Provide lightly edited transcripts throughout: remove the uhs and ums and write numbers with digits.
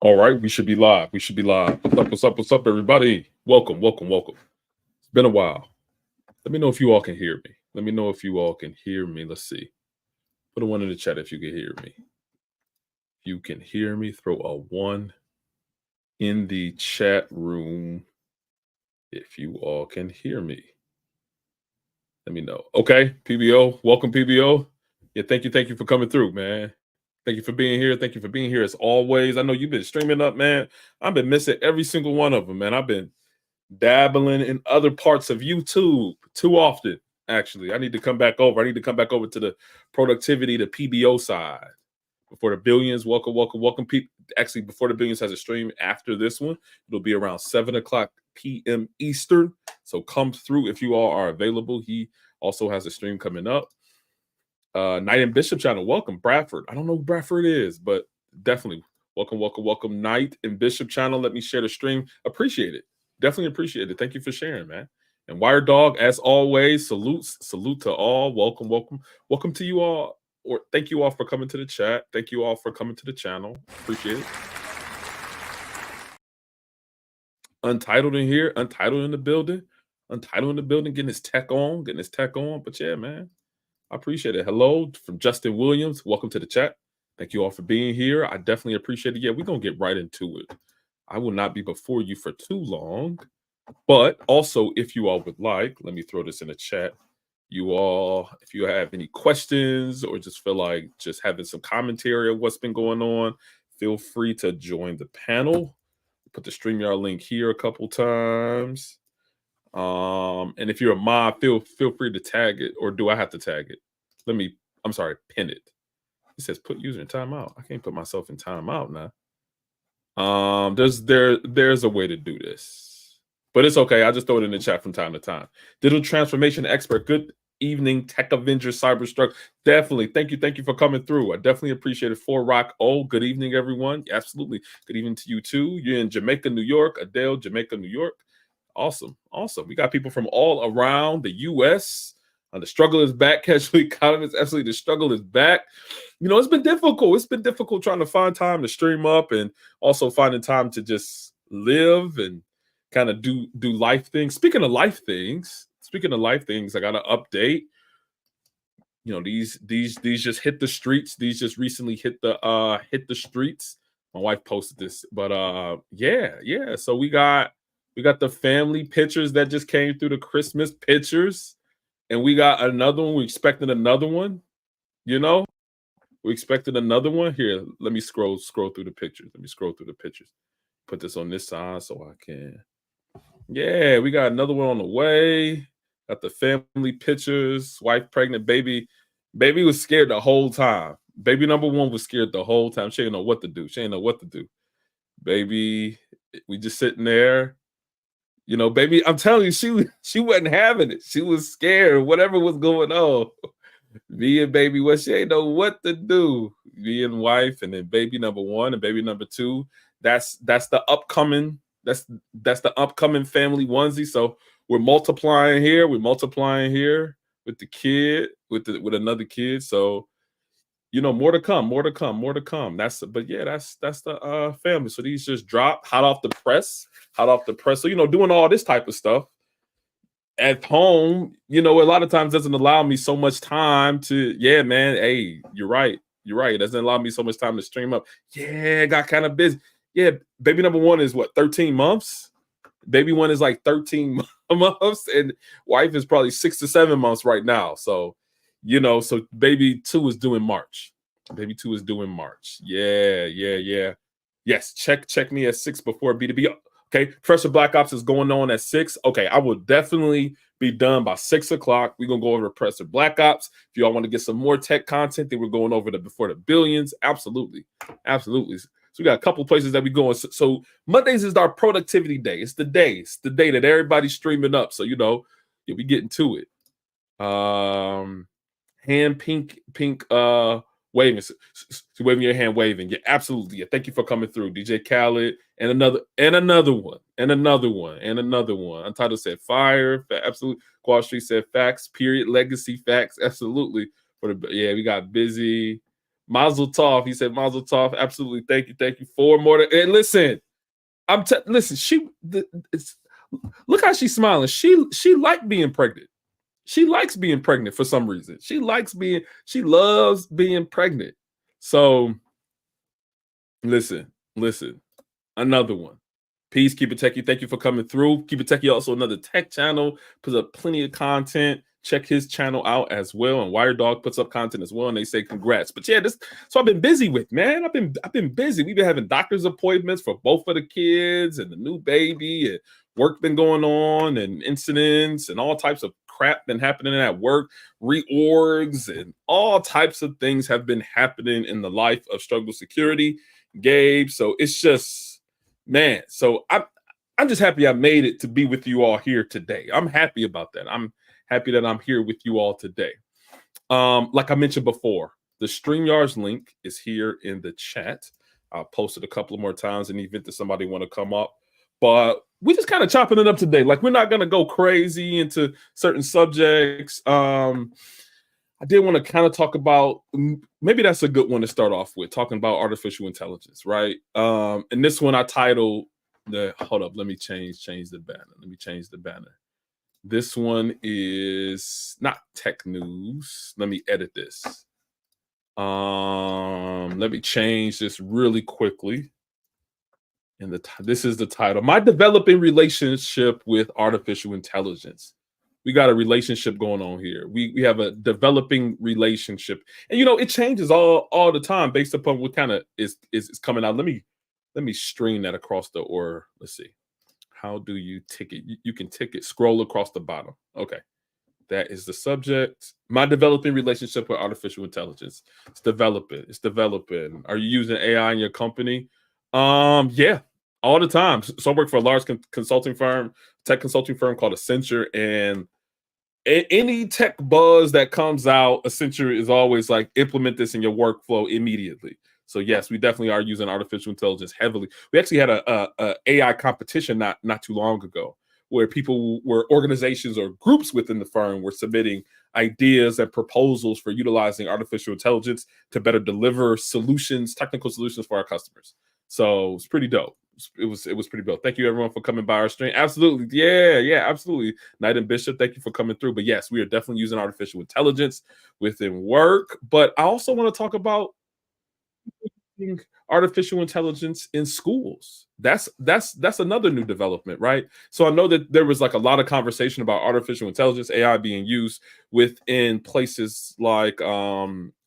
All right, we should be live. We should be live. What's up? What's up? What's up, everybody? Welcome, welcome, welcome. It's been a while. Let me know if you all can hear me. Let me know if you all can hear me. Let's see. Put a one in the chat if you can hear me. If you can hear me, throw a one in the chat room if you all can hear me. Let me know. Okay, PBO. Welcome, PBO. Yeah, thank you for coming through, man. Thank you for being here. Thank you for being here as always. I know you've been streaming up, man. I've been missing every single one of them, man. I've been dabbling in other parts of YouTube too often. Actually, I need to come back over. I need to come back over to the productivity, the PBO side. Before the billions, welcome, welcome, welcome. Actually, before the billions has a stream after this one, it'll be around 7 o'clock p.m. Eastern. So come through if you all are available. He also has a stream coming up. Knight and Bishop channel, welcome, Bradford. I don't know who Bradford is, but definitely welcome, welcome, welcome, Knight and Bishop channel. Let me share the stream. Appreciate it. Definitely appreciate it. Thank you for sharing, man. And Wired Dog, as always, salute to all. Welcome, welcome, welcome to you all. Or thank you all for coming to the chat. Thank you all for coming to the channel. Appreciate it. Untitled in here, Untitled in the building, getting his tech on, But yeah, man, I appreciate it. Hello from Justin Williams. Welcome to the chat. Thank you all for being here. I definitely appreciate it. Yeah, we're going to get right into it. I will not be before you for too long. But also, if you all would like, let me throw this in the chat. You all, if you have any questions or just feel like just having some commentary of what's been going on, feel free to join the panel. Put the StreamYard link here a couple times. And if you're a mod, feel free to tag it, or do I have to tag it? Pin it. It says put user in timeout. I can't put myself in timeout now. There's a way to do this, but it's okay. I'll just throw it in the chat from time to time. Digital transformation expert. Good evening, Tech Avenger, Cyberstruck. Definitely. Thank you for coming through. I definitely appreciate it. For Rock. Oh, good evening, everyone. Absolutely. Good evening to you too. You're in Jamaica, New York. Adele, Jamaica, New York. Awesome. We got people from all around the U.S. The struggle is back. Casual economists. Absolutely, the struggle is back. You know, it's been difficult. It's been difficult trying to find time to stream up and also finding time to just live and kind of do life things. Speaking of life things, I got an update. You know, these just hit the streets. These just recently hit the streets. My wife posted this, but yeah. So we got the family pictures that just came through, the Christmas pictures, and we got another one. We expected another one. You know, we expected another one. Here, let me scroll through the pictures. Put this on this side so I can. Yeah, we got another one on the way. Got the family pictures. Wife pregnant, baby. Baby was scared the whole time. Baby number one was scared the whole time. She didn't know what to do. Baby, we just sitting there. You know, baby, I'm telling you, she wasn't having it. She was scared, whatever was going on. Me and baby, she ain't know what to do. Me and wife, and then baby number one and baby number two. That's the upcoming. That's the upcoming family onesie. So we're multiplying here. With the kid, with another kid. So, you know, more to come. That's the family. So these just dropped hot off the press. So, you know, doing all this type of stuff at home, you know, a lot of times doesn't allow me so much time to, yeah, man, hey, you're right. It doesn't allow me so much time to stream up. Yeah, got kind of busy. Yeah, baby number one is what, 13 months? Baby one is like 13 months, and wife is probably 6 to 7 months right now. So, you know, so baby two is due in March. Yeah. Yes, check me at 6 before B2B. Okay, Professor Black Ops is going on at 6. Okay, I will definitely be done by 6 o'clock. We're going to go over Professor Black Ops. If y'all want to get some more tech content, then we're going over before the billions. Absolutely. So we got a couple places that we go. So Mondays is our productivity day. It's the day that everybody's streaming up. So, you know, we getting to it. Hand pink, waving. So waving your hand, waving. Yeah, absolutely. Yeah, thank you for coming through. DJ Khaled and another one. Untitled said fire. Absolutely. Wall Street said facts. Period. Legacy facts. Absolutely. We got busy. Mazel tov. He said Mazel tov. Absolutely. Thank you. 4 more. And listen, listen. Look how she's smiling. She liked being pregnant. She likes being pregnant for some reason. She loves being pregnant. So listen. Another one. Peace, Keep It Techie. Thank you for coming through. Keep It Techie, also another tech channel, puts up plenty of content. Check his channel out as well. And Wired Dog puts up content as well. And they say congrats. But yeah, so I've been busy with, man. I've been busy. We've been having doctor's appointments for both of the kids and the new baby, and work been going on, and incidents and all types of crap been happening at work, reorgs, and all types of things have been happening in the life of Struggle Security, Gabe. So it's just, man, so I'm just happy I made it to be with you all here today. I'm happy about that. I'm happy that I'm here with you all today. Like I mentioned before, the StreamYards link is here in the chat. I'll post it a couple of more times in the event that somebody want to come up. But we're just kind of chopping it up today. Like, we're not going to go crazy into certain subjects. I did want to kind of talk about, maybe that's a good one to start off with, talking about artificial intelligence, right? And this one I titled hold up, let me change the banner. This one is not tech news. Let me edit this. Let me change this really quickly. And this is the title: My Developing Relationship with Artificial Intelligence. We got a relationship going on here. We have a developing relationship, and it changes all the time based upon what kind of is coming out. Let me stream that across let's see. How do you tick it? You can tick it, scroll across the bottom. Okay. That is the subject. My developing relationship with artificial intelligence. It's developing. Are you using AI in your company? Yeah, all the time. So I work for a large tech consulting firm called Accenture, and any tech buzz that comes out, Accenture is always like, implement this in your workflow immediately. So yes, we definitely are using artificial intelligence heavily. We actually had a AI competition not too long ago, where organizations or groups within the firm were submitting ideas and proposals for utilizing artificial intelligence to better deliver technical solutions for our customers. So it's pretty dope. It was pretty dope. Thank you everyone for coming by our stream. Absolutely. Yeah, absolutely. Knight and Bishop, thank you for coming through. But yes, we are definitely using artificial intelligence within work. But I also want to talk about artificial intelligence in schools. That's another new development, right? So I know that there was like a lot of conversation about artificial intelligence, AI, being used within places like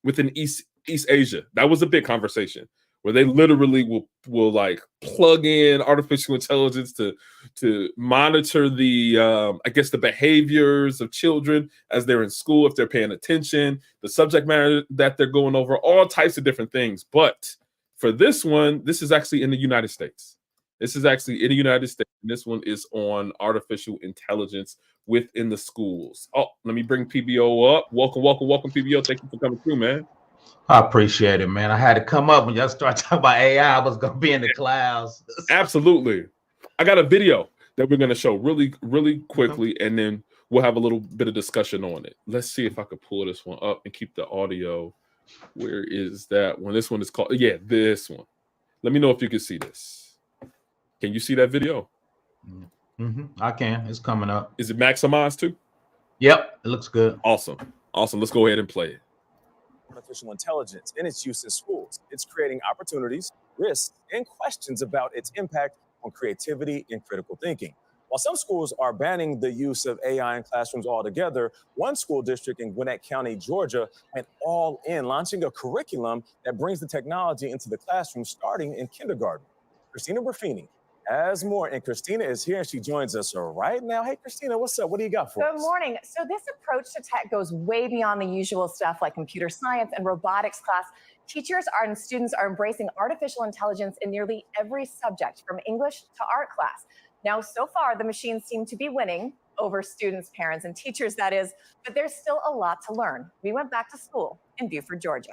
within East Asia. That was a big conversation, where they literally will like plug in artificial intelligence to monitor the I guess the behaviors of children as they're in school, if they're paying attention, the subject matter that they're going over, all types of different things. But for this one, this is actually in the United States. And this one is on artificial intelligence within the schools. Oh, let me bring PBO up. Welcome, PBO. Thank you for coming through, man. I appreciate it, man. I had to come up when y'all start talking about AI. I was gonna be in the clouds. Absolutely. I got a video that we're gonna show really quickly, and then we'll have a little bit of discussion on it. Let's see if I could pull this one up and keep the audio. Where is that one? This one is called, this one. Let me know if you can see this. Can you see that video? I can. It's coming up. Is it maximized too? Yep, it looks good. Awesome. Let's go ahead and play it. Artificial intelligence and its use in schools. It's creating opportunities, risks, and questions about its impact on creativity and critical thinking. While some schools are banning the use of AI in classrooms altogether, one school district in Gwinnett County, Georgia, went all in, launching a curriculum that brings the technology into the classroom starting in kindergarten. Christina Buffini has more, and Christina is here, and she joins us right now. Hey, Christina, what's up? What do you got for us? Good morning. So this approach to tech goes way beyond the usual stuff like computer science and robotics class. Teachers and students are embracing artificial intelligence in nearly every subject, from English to art class. Now, so far, the machines seem to be winning over students, parents, and teachers, that is, but there's still a lot to learn. We went back to school in Beaufort, Georgia.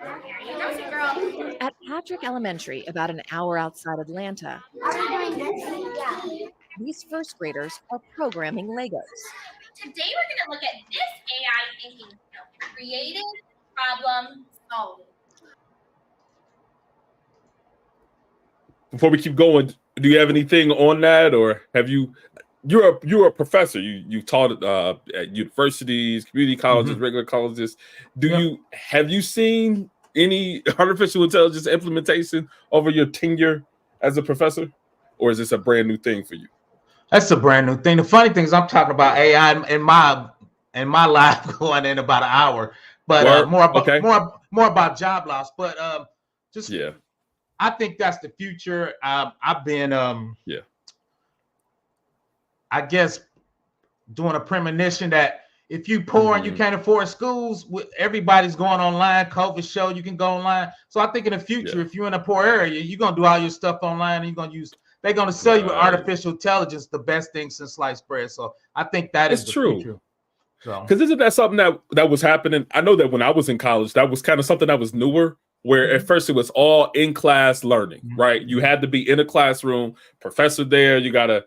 At Patrick Elementary, about an hour outside Atlanta, these first graders are programming Legos. Today we're going to look at this AI thinking skill, creative problem Before we keep going, do you have anything on that, or have you? You're a professor. You taught at universities, community colleges, regular colleges. Have you seen any artificial intelligence implementation over your tenure as a professor, or is this a brand new thing for you? That's a brand new thing. The funny thing is, I'm talking about AI in my live going in about an hour, but more about job loss. But I think that's the future. I've been I guess doing a premonition that if you poor and you can't afford schools, everybody's going online. COVID show you can go online. So I think in the future, if you're in a poor area, you're gonna do all your stuff online, and you're gonna use. They're gonna sell you with artificial intelligence, the best thing since sliced bread. So I think that is the future. Because isn't that something that was happening? I know that when I was in college, that was kind of something that was newer. Where at first it was all in class learning, right? You had to be in a classroom, professor there. You gotta.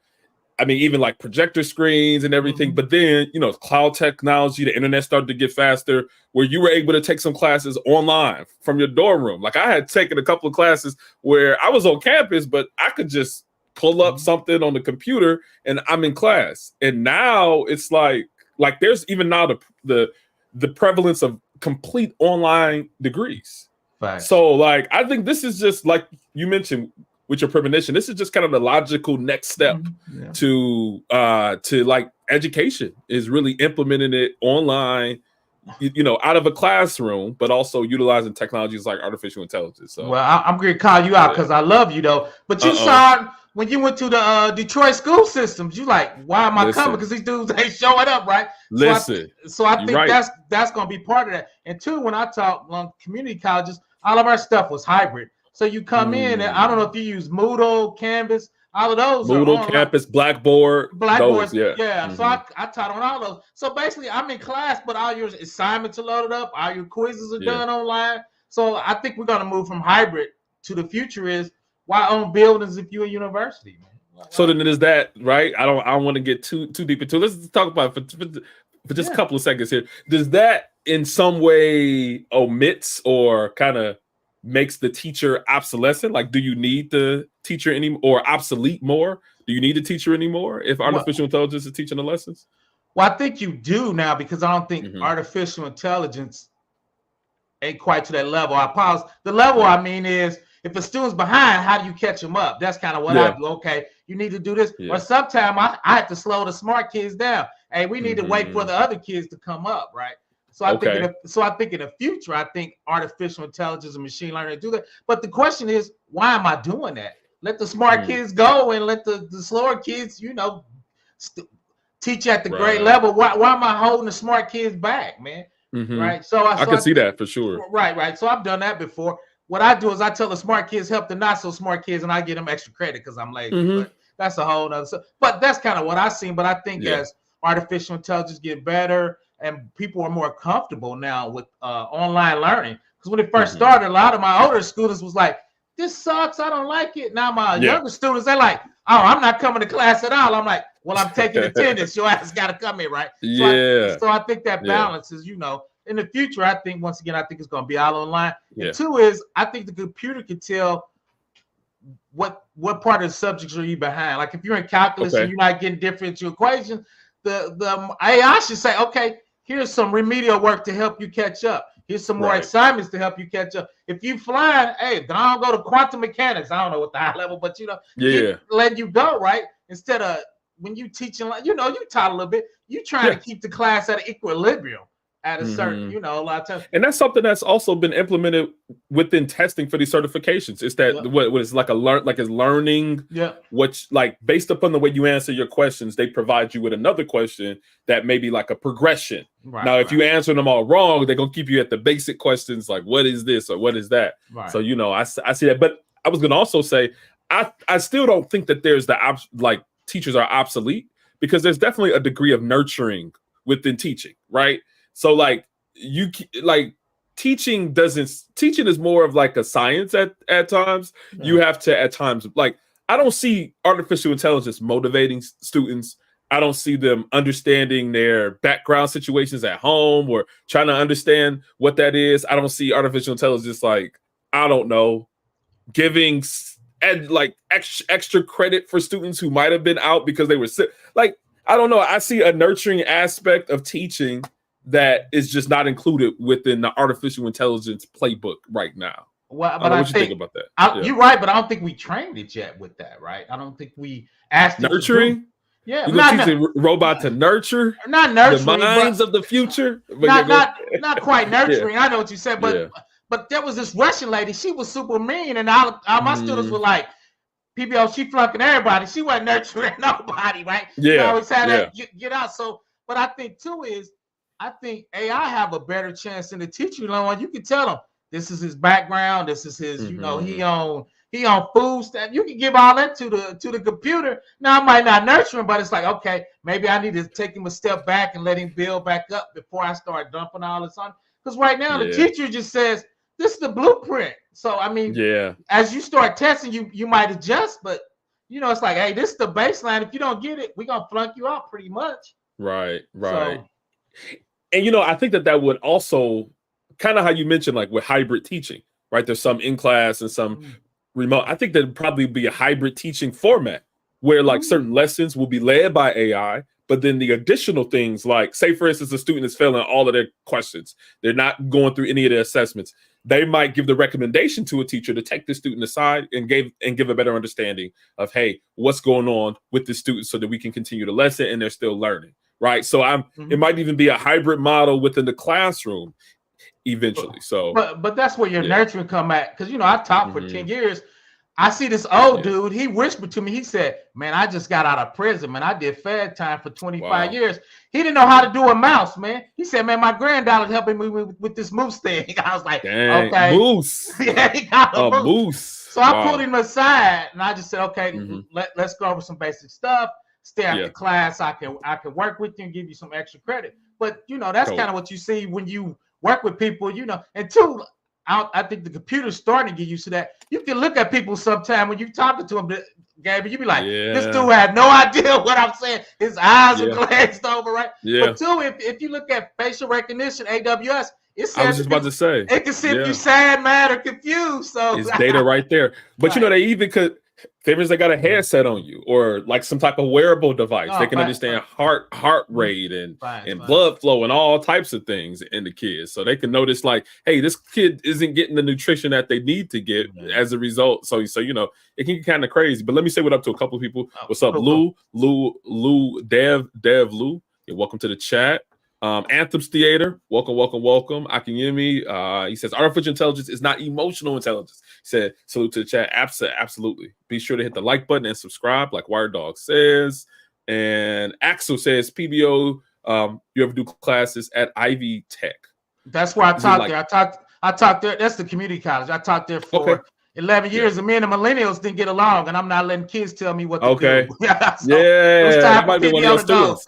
I mean, even like projector screens and everything. But then, cloud technology, the internet started to get faster, where you were able to take some classes online from your dorm room. Like I had taken a couple of classes where I was on campus, but I could just pull up something on the computer and I'm in class. And now it's like there's even now the prevalence of complete online degrees. Right. So I think this is just like you mentioned with your premonition, this is just kind of the logical next step to education is really implementing it online, out of a classroom, but also utilizing technologies like artificial intelligence. So, well, I'm going to call you out because I love you though. But you saw when you went to the Detroit school systems, you like, why am I coming? Because these dudes ain't showing up, right? So I think that's going to be part of that. And two, when I talk on community colleges, all of our stuff was hybrid. So you come in, and I don't know if you use Moodle, Canvas, all of those. Moodle, Campus, Blackboard. Those, So I taught on all those. So basically, I'm in class, but all your assignments are loaded up, all your quizzes are done online. So I think we're going to move from hybrid to the future is why own buildings if you're a university, man. So then it is that, right? I don't want to get too deep into it. Let's talk about it for just a couple of seconds here. Does that in some way omits or kind of makes the teacher obsolescent? Like, do you need the teacher anymore or obsolete more? Do you need a teacher anymore if artificial intelligence is teaching the lessons? Well, I think you do now because I don't think artificial intelligence ain't quite to that level. I pause. The level I mean is if a student's behind, how do you catch them up? That's kind of what I do. Okay, you need to do this. Or sometimes I have to slow the smart kids down. Hey, we need to wait for the other kids to come up, right? So I think in the future, I think artificial intelligence and machine learning do that. But the question is, why am I doing that? Let the smart kids go and let the slower kids, teach at the grade level. Why am I holding the smart kids back, man? Right. So I can see that for sure. Right. So I've done that before. What I do is I tell the smart kids help the not so smart kids, and I give them extra credit because I'm lazy. But that's a whole nother. But that's kind of what I've seen. But I think as artificial intelligence get better and people are more comfortable now with online learning, because when it first started, a lot of my older students was like, "This sucks. I don't like it." Now my younger students, they're like, "Oh, I'm not coming to class at all." I'm like, "Well, I'm taking attendance. Your ass got to come here, right?" So I think that balance is, in the future, I think once again, I think it's going to be all online. And two is, I think the computer can tell what part of the subjects are you behind. Like if you're in calculus and you're not getting differential equations, the AI should say, "Okay, here's some remedial work to help you catch up. Here's some more assignments to help you catch up." If you flying, hey, don't go to quantum mechanics. I don't know what the high level, but let you go, right? Instead of when you teaching, you taught a little bit, you trying to keep the class at an equilibrium at a certain, a lot of times. And that's something that's also been implemented within testing for these certifications. It's that what is like learning, which based upon the way you answer your questions, they provide you with another question that may be like a progression. Now, if you answer them all wrong, they're gonna keep you at the basic questions like what is this or what is that. So I see that. But I was gonna also say I still don't think that there's teachers are obsolete, because there's definitely a degree of nurturing within teaching, right? So teaching is more of like a science at times. You have to at times, I don't see artificial intelligence motivating students. I don't see them understanding their background situations at home or trying to understand what that is. I don't see artificial intelligence like, I don't know, giving like extra credit for students who might have been out because they were sick. Like, I don't know. I see a nurturing aspect of teaching that is just not included within the artificial intelligence playbook right now. Well, but I what you think about that. You're right, but I don't think we trained it yet with that, right? I don't think we asked it nurturing. To do, yeah, you're gonna teach a robot to nurture, not nurturing, the minds of the future. Not quite nurturing. I know what you said, but there was this Russian lady. She was super mean, and all my students were like, "PBO, she flunking everybody. She wasn't nurturing nobody, right?" Yeah, you always had that get out. So, but I think too is, I think AI have a better chance than the teacher. You know, you can tell them this is his background, this is his, you know, he on food stamp. You can give all that to the computer. Now I might not nurture him, but it's like, okay, maybe I need to take him a step back and let him build back up before I start dumping all this on. Because right now the teacher just says this is the blueprint. So I mean, as you start testing, you might adjust, but you know, it's like, hey, this is the baseline. If you don't get it, we're gonna flunk you out pretty much. Right. So, and you know, I think that would also kind of how you mentioned, like with hybrid teaching, right? There's some in class and some remote. I think there'd probably be a hybrid teaching format where like certain lessons will be led by AI, but then the additional things, like say for instance, a student is failing all of their questions, they're not going through any of their assessments. They might give the recommendation to a teacher to take the student aside and give a better understanding of, hey, what's going on with the student so that we can continue the lesson and they're still learning, right? So it might even be a hybrid model within the classroom eventually. So but that's where your nurturing come at, because you know I taught for 10 years. I see this old dude, he whispered to me, he said, man, I just got out of prison, man. I did fed time for 25 years. He didn't know how to do a mouse, man. He said, man, my granddaughter helping me with this moose thing. I was like, dang, okay. Moose. Yeah, he got a moose. So I pulled him aside and I just said, okay, let's go over some basic stuff. Stay after class. I can work with you and give you some extra credit. But you know, that's kind of what you see when you work with people, you know. And two, I think the computer's starting to get used to that. You can look at people sometime when you're talking to them, Gabby, you be like, this dude had no idea what I'm saying. His eyes are glazed over, right? But two, if you look at facial recognition, AWS, I was just about to say, it can see if you're sad, mad, or confused. So it's data right there. But you know, they even could, favors they got a headset on you or like some type of wearable device. They can understand heart rate and blood flow and all types of things in the kids. So they can notice like, hey, this kid isn't getting the nutrition that they need to get as a result. So you know, it can get kind of crazy. But let me say what up to a couple of people. What's up, Lou, Dev Lou? Yeah, welcome to the chat. Anthems Theater, welcome. Akinyemi, he says artificial intelligence is not emotional intelligence. He said, salute to the chat. Absolutely. Be sure to hit the like button and subscribe, like Wired Dog says. And Axel says, PBO, you ever do classes at Ivy Tech? That's where I taught there. I taught there. That's the community college. I taught there for 11 years, and me and the millennials didn't get along, and I'm not letting kids tell me what to do. It was time for PBO to go.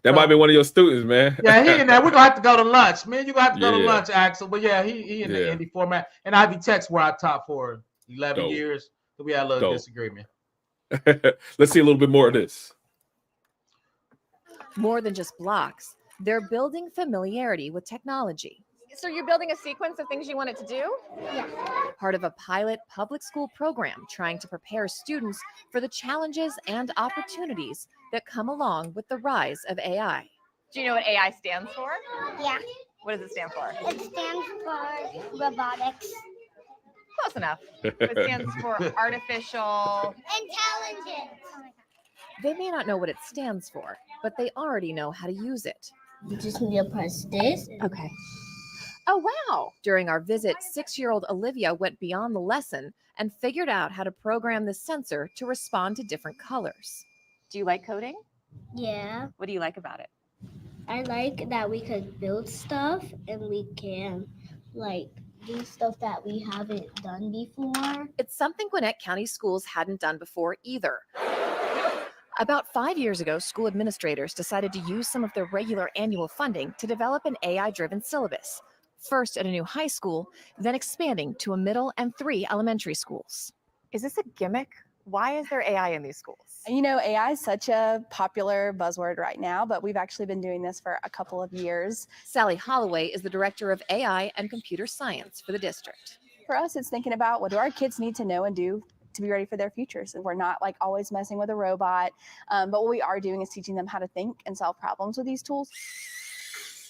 That might be one of your students, man. Yeah, he in there. We're gonna have to go to lunch, man. You got to go to lunch, Axel. But yeah, he in the indie format. And Ivy Tech's where I taught for 11 years. So we had a little disagreement. Let's see a little bit more of this. More than just blocks, they're building familiarity with technology. So you're building a sequence of things you want it to do? Yeah. Part of a pilot public school program trying to prepare students for the challenges and opportunities that come along with the rise of AI. Do you know what AI stands for? Yeah. What does it stand for? It stands for robotics. Close enough. It stands for artificial intelligence. They may not know what it stands for, but they already know how to use it. You just need to press this. Okay. Oh, wow. During our visit, 6-year-old Olivia went beyond the lesson and figured out how to program the sensor to respond to different colors. Do you like coding? Yeah. What do you like about it? I like that we could build stuff and we can do stuff that we haven't done before. It's something Gwinnett County schools hadn't done before either. About 5 years ago, school administrators decided to use some of their regular annual funding to develop an AI-driven syllabus. First at a new high school, then expanding to a middle and 3 elementary schools. Is this a gimmick? Why is there AI in these schools? You know, AI is such a popular buzzword right now, but we've actually been doing this for a couple of years. Sally Holloway is the director of AI and computer science for the district. For us, it's thinking about what do our kids need to know and do to be ready for their futures. And we're not like always messing with a robot, but what we are doing is teaching them how to think and solve problems with these tools.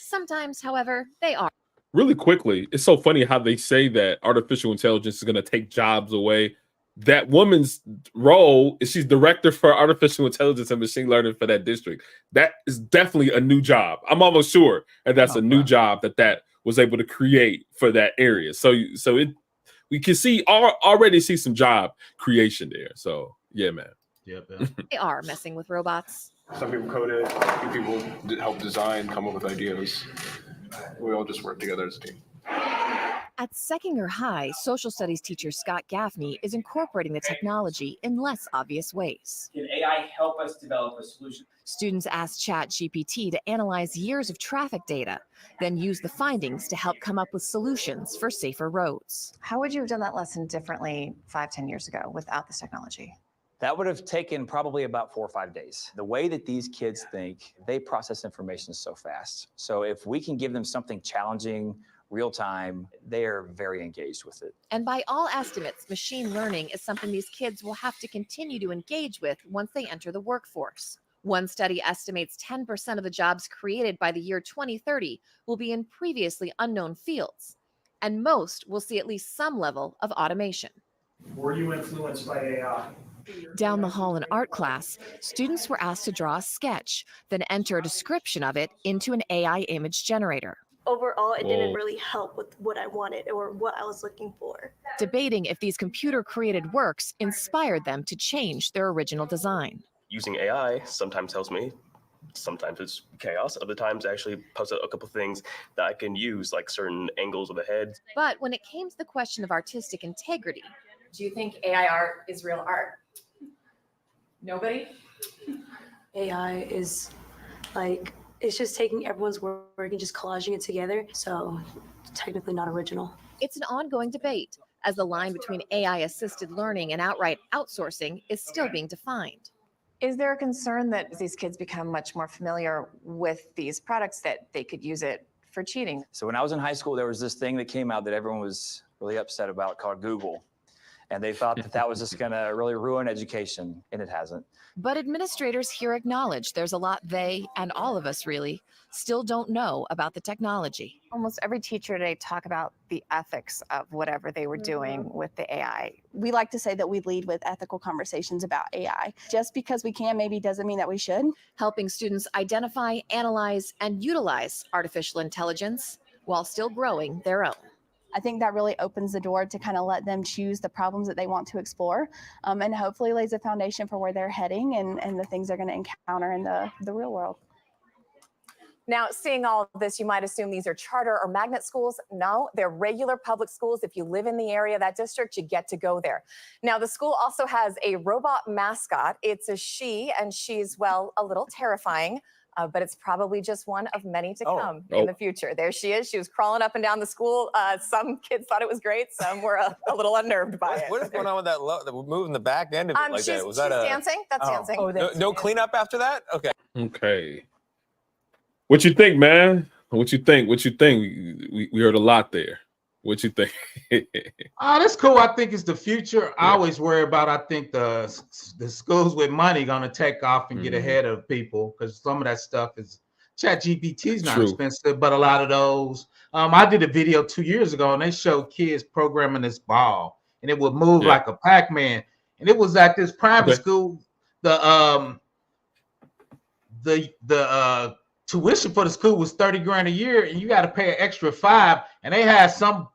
Sometimes, however, they are. Really quickly, it's so funny how they say that artificial intelligence is going to take jobs away. That woman's role is she's director for artificial intelligence and machine learning for that district. That is definitely a new job. I'm almost sure that that's a new job that was able to create for that area. So we can already see some job creation there. So yeah, man. Yeah. They are messing with robots. Some people code it, some people help design, come up with ideas. We all just work together as a team. At Seckinger High, social studies teacher Scott Gaffney is incorporating the technology in less obvious ways. Can AI help us develop a solution? Students asked ChatGPT to analyze years of traffic data, then use the findings to help come up with solutions for safer roads. How would you have done that lesson differently 5-10 years ago without this technology? That would have taken probably about 4 or 5 days. The way that these kids think, they process information so fast. So if we can give them something challenging, real time, they are very engaged with it. And by all estimates, machine learning is something these kids will have to continue to engage with once they enter the workforce. One study estimates 10% of the jobs created by the year 2030 will be in previously unknown fields, and most will see at least some level of automation. Were you influenced by AI? Down the hall in art class, students were asked to draw a sketch, then enter a description of it into an AI image generator. Overall, it didn't really help with what I wanted or what I was looking for. Debating if these computer-created works inspired them to change their original design. Using AI sometimes helps me. Sometimes it's chaos. Other times I actually post a couple things that I can use, like certain angles of the head. But when it came to the question of artistic integrity, Do you think AI art is real art? Nobody? AI is like, it's just taking everyone's work and just collaging it together. So technically not original. It's an ongoing debate as the line between AI-assisted learning and outright outsourcing is still being defined. Is there a concern that these kids become much more familiar with these products that they could use it for cheating? So when I was in high school, there was this thing that came out that everyone was really upset about called Google. And they thought that was just going to really ruin education, and it hasn't. But administrators here acknowledge there's a lot they, and all of us really, still don't know about the technology. Almost every teacher today talk about the ethics of whatever they were doing with the AI. We like to say that we lead with ethical conversations about AI. Just because we can maybe doesn't mean that we should. Helping students identify, analyze, and utilize artificial intelligence while still growing their own. I think that really opens the door to kind of let them choose the problems that they want to explore, and hopefully lays a foundation for where they're heading and the things they're going to encounter in the real world. Now, seeing all of this, you might assume these are charter or magnet schools. No, they're regular public schools. If you live in the area of that district, you get to go there. Now, the school also has a robot mascot. It's a she, and she's, well, a little terrifying. But it's probably just one of many to come in the future. There she is. She was crawling up and down the school. Some kids thought it was great. Some were a little unnerved by it. What is going on with that moving the back end of it like that? Was that dancing? That's dancing. Oh, no cleanup after that? Okay. Okay. What you think, man? What you think? We heard a lot there. What you think? That's cool. I think it's the future. I always worry about, I think the schools with money gonna take off and get ahead of people, because some of that stuff is ChatGPT is not expensive, but a lot of those. I did a video 2 years ago and they showed kids programming this ball and it would move like a Pac-Man. And it was at this private school. The tuition for the school was $30,000 a year, and you got to pay an extra $5,000. And they had some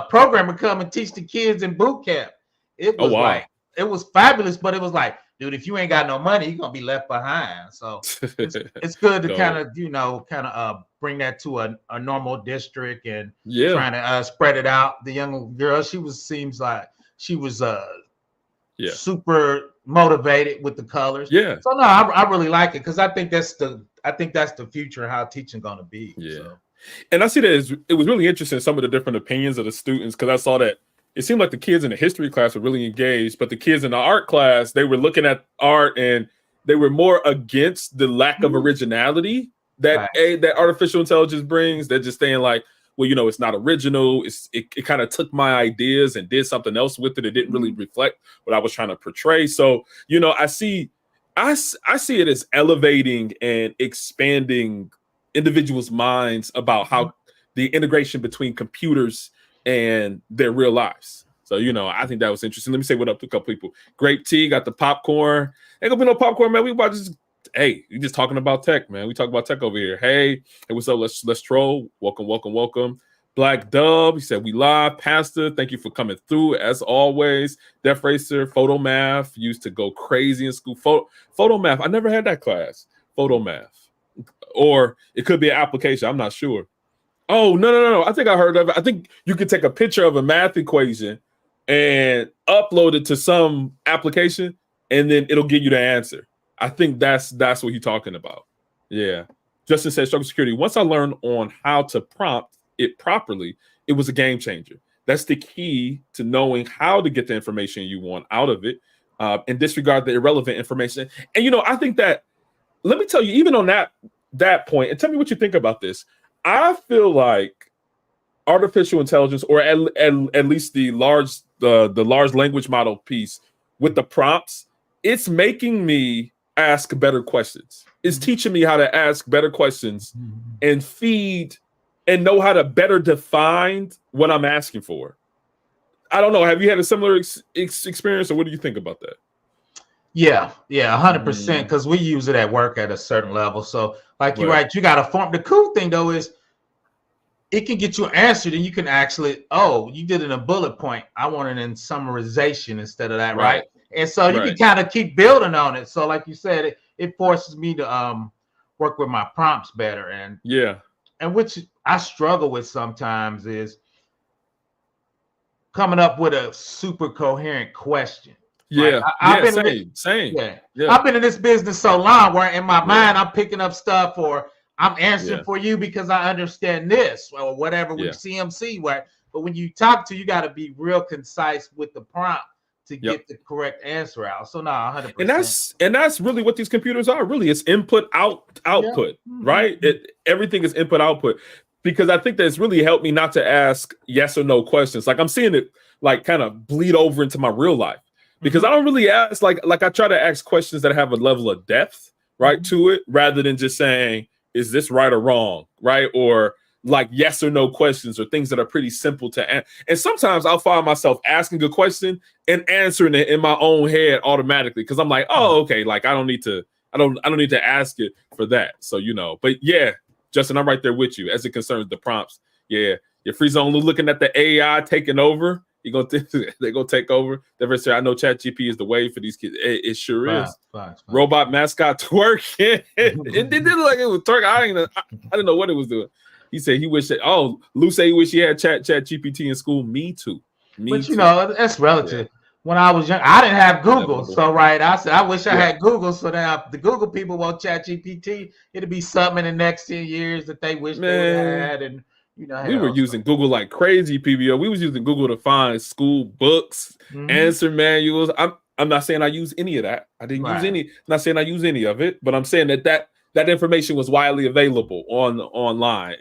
programmer come and teach the kids in boot camp. It was like, it was fabulous, but it was like, dude, if you ain't got no money, you're gonna be left behind. So it's good to kind of bring that to a normal district and trying to spread it out. The young girl, seems like she was super motivated with the colors. Yeah. So no, I really like it, because I think that's the future of how teaching gonna be. Yeah. So. And I see that it was really interesting, some of the different opinions of the students, because I saw that it seemed like the kids in the history class were really engaged, but the kids in the art class, they were looking at art and they were more against the lack of originality that that artificial intelligence brings. They're just saying like, well, you know, it's not original. It kind of took my ideas and did something else with it. It didn't really reflect what I was trying to portray. So, you know, I see it as elevating and expanding individuals' minds about how the integration between computers and their real lives. So, you know, I think that was interesting. Let me say what up to a couple people. Grape tea, got the popcorn. Ain't gonna be no popcorn, man. We about to just, hey, we just talking about tech, man. We talk about tech over here. Hey, what's up? Let's troll. Welcome. Black Dub, he said we live. Pastor, thank you for coming through as always. Def Racer, Photo Math used to go crazy in school. Photo Math, I never had that class. Photo Math, or it could be an application. I'm not sure. Oh no! I think I heard of it. I think you could take a picture of a math equation and upload it to some application, and then it'll give you the answer. I think that's what he's talking about. Yeah. Justin said, Cybersecurity. Once I learned on how to prompt it properly, it was a game changer. That's the key to knowing how to get the information you want out of it, and disregard the irrelevant information. And you know, I think that, let me tell you, even on that point, and tell me what you think about this. I feel like artificial intelligence, or at least the large language model piece with the prompts, it's making me ask better questions. It's teaching me how to ask better questions and feed and know how to better define what I'm asking for. I don't know. Have you had a similar experience, or what do you think about that? Yeah, 100%. Because we use it at work at a certain level. So, like you're right, you got to form. The cool thing though is it can get you answered, and you can actually, you did it in a bullet point. I want it in summarization instead of that, right? And so you can kind of keep building on it. So, like you said, it forces me to work with my prompts better, and which I struggle with sometimes is coming up with a super coherent question. Yeah, I've been same. I've been in this business so long where in my mind I'm picking up stuff, or I'm answering for you because I understand this, or whatever with CMC. But when you talk to, you got to be real concise with the prompt to get the correct answer out. So 100%. And that's really what these computers are. Really, it's input output, right? Everything is input output. Because I think that it's really helped me not to ask yes or no questions. Like I'm seeing it like kind of bleed over into my real life. Because I don't really ask, like I try to ask questions that have a level of depth, right, to it, rather than just saying, is this right or wrong, right? Or like yes or no questions, or things that are pretty simple to answer. And sometimes I'll find myself asking a question and answering it in my own head automatically, because I'm like, oh, okay, like I don't need to ask it for that. So, you know, but yeah, Justin, I'm right there with you as it concerns the prompts. Yeah, your free zone looking at the AI taking over. They're gonna take over. They say, I know ChatGPT is the wave for these kids. It sure is. Robot mascot twerking. It did look like it was twerking. I didn't know what it was doing. He said he wished that. Oh, Lou said he wish he had ChatGPT in school. Me too. But you know, that's relative. Yeah. When I was young, I didn't have Google. So I said I wish I had Google. So now the Google people want ChatGPT. It'll be something in the next 10 years that they wish they had. And you know, we were using Google like crazy, PBO. We was using Google to find school books, answer manuals. I'm not saying I use any of that. I didn't use any. I'm not saying I use any of it, but I'm saying that information was widely available online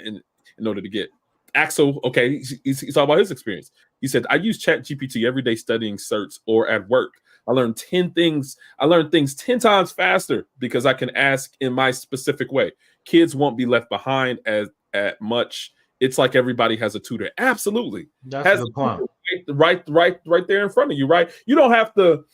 in order to get. Axel, okay, he's talking about his experience. He said, I use ChatGPT every day studying certs or at work. I learned 10 things. I learned things 10 times faster because I can ask in my specific way. Kids won't be left behind at much. It's like everybody has a tutor. Absolutely. That's the point. Right there in front of you, right? You don't have to,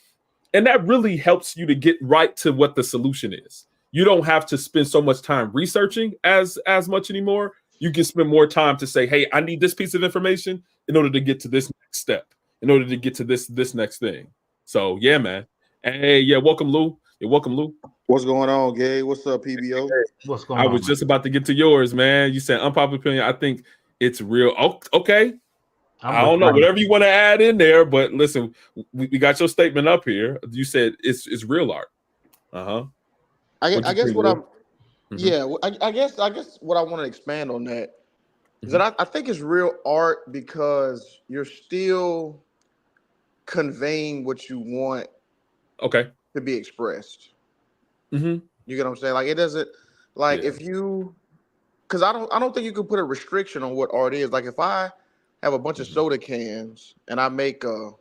and that really helps you to get right to what the solution is. You don't have to spend so much time researching as much anymore. You can spend more time to say, hey, I need this piece of information in order to get to this next step, in order to get to this next thing. So yeah, man. Hey, yeah, welcome, Lou. You're welcome, Lou. What's going on, Gabe? What's up, PBO? What's going on? I was just about to get to yours, man. You said unpopular opinion. I think it's real. Oh, okay. I don't know, whatever you want to add in there, but listen, we got your statement up here. You said it's real art. I guess what I'm. Yeah, I guess what I want to expand on that is that I think it's real art because you're still conveying what you want Okay. to be expressed. Mm-hmm. You get what I'm saying? Like it doesn't like Yeah. if you because I don't think you can put a restriction on what art is. Like if I have a bunch of soda cans and I make a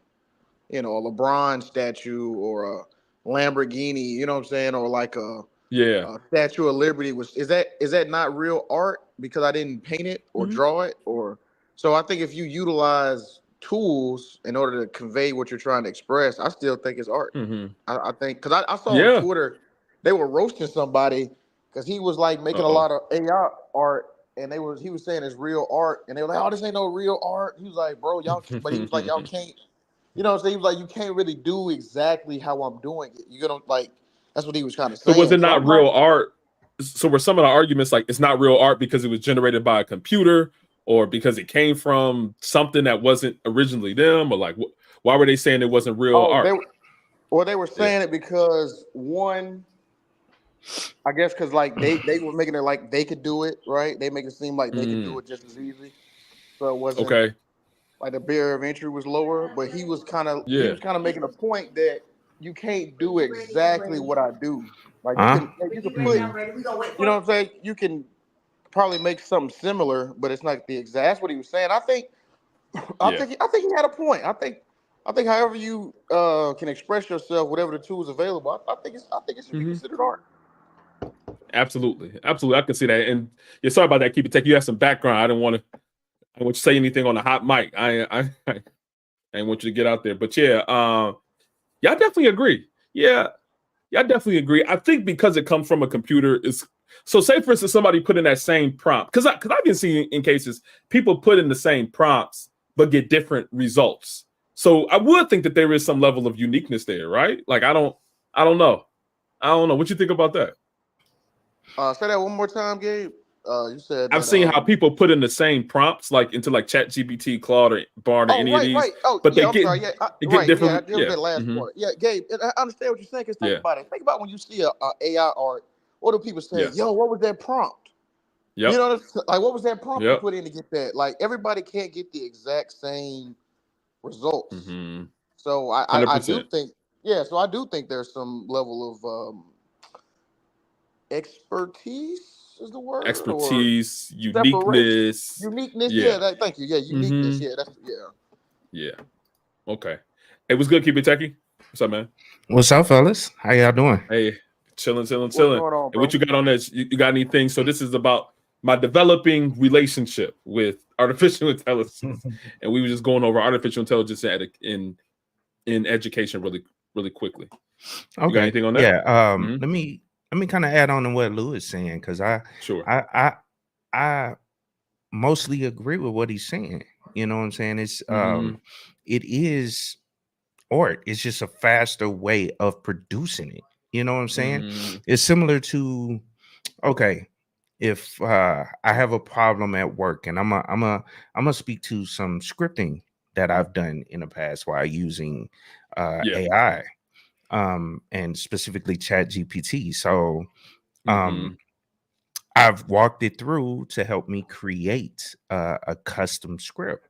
LeBron statue or a Lamborghini, you know what I'm saying, or like a Statue of Liberty, is that not real art because I didn't paint it or draw it? Or so I think if you utilize tools in order to convey what you're trying to express, I still think it's art. I think because I saw on Twitter they were roasting somebody because he was like making a lot of AI art and he was saying it's real art and they were like, oh, this ain't no real art. He was like, bro, y'all, but he was like, y'all can't, you know what I'm saying? He was like, you can't really do exactly how I'm doing it. You know, like that's what he was kind of saying. So was it not I'm real art? So were some of the arguments like it's not real art because it was generated by a computer or because it came from something that wasn't originally them, or like why were they saying it wasn't real art? They were saying it because one, I guess because like they were making it like they could do it, right? They make it seem like they could do it just as easy. So it wasn't like the barrier of entry was lower, but he was kind of making a point that you can't do exactly what I do. Like you can put, you know what I'm saying? You can probably make something similar, but it's not the exact. That's what he was saying. I think he had a point. I think however you can express yourself, whatever the tools available, I think it should be considered art. Absolutely. I can see that. And yeah, sorry about that. Keep it tech. You have some background. I don't want to say anything on the hot mic. I didn't want you to get out there. But yeah, I definitely agree. Yeah, I definitely agree. I think because it comes from a computer, so say for instance somebody put in that same prompt, because I've been seeing in cases people put in the same prompts but get different results. So I would think that there is some level of uniqueness there, right? Like I don't know. What you think about that? Say that one more time, Gabe. You said I've seen how people put in the same prompts, like into like ChatGPT, Claude, or Bard, or any of these. Right. Oh, but yeah, they I'm get sorry. get different. Yeah, that last part. Yeah, Gabe, I understand what you're saying. Because think about it. Think about when you see a AI art. What do people say? Yo, what was that prompt? Yep. You know, like what was that prompt you put in to get that? Like everybody can't get the exact same results. So I do think, so I do think there's some level of expertise is the word. Expertise, or uniqueness. Uniqueness. Yeah. Thank you. Yeah, uniqueness. Yeah. Okay. Hey, what's good, Keep It Techie? What's up, man? What's up, fellas? How y'all doing? Hey, chilling. What's going on, And bro? what you got on this? You got anything? So this is about my developing relationship with artificial intelligence, and we were just going over artificial intelligence in education really quickly. Okay. You got anything on that? Yeah. Let me kind of add on to what Lou is saying, because I mostly agree with what he's saying. You know what I'm saying? It's it is art. It's just a faster way of producing it. You know what I'm saying? It's similar to, okay, if I have a problem at work and I'm gonna speak to some scripting that I've done in the past while using AI, and specifically ChatGPT. So I've walked it through to help me create a custom script.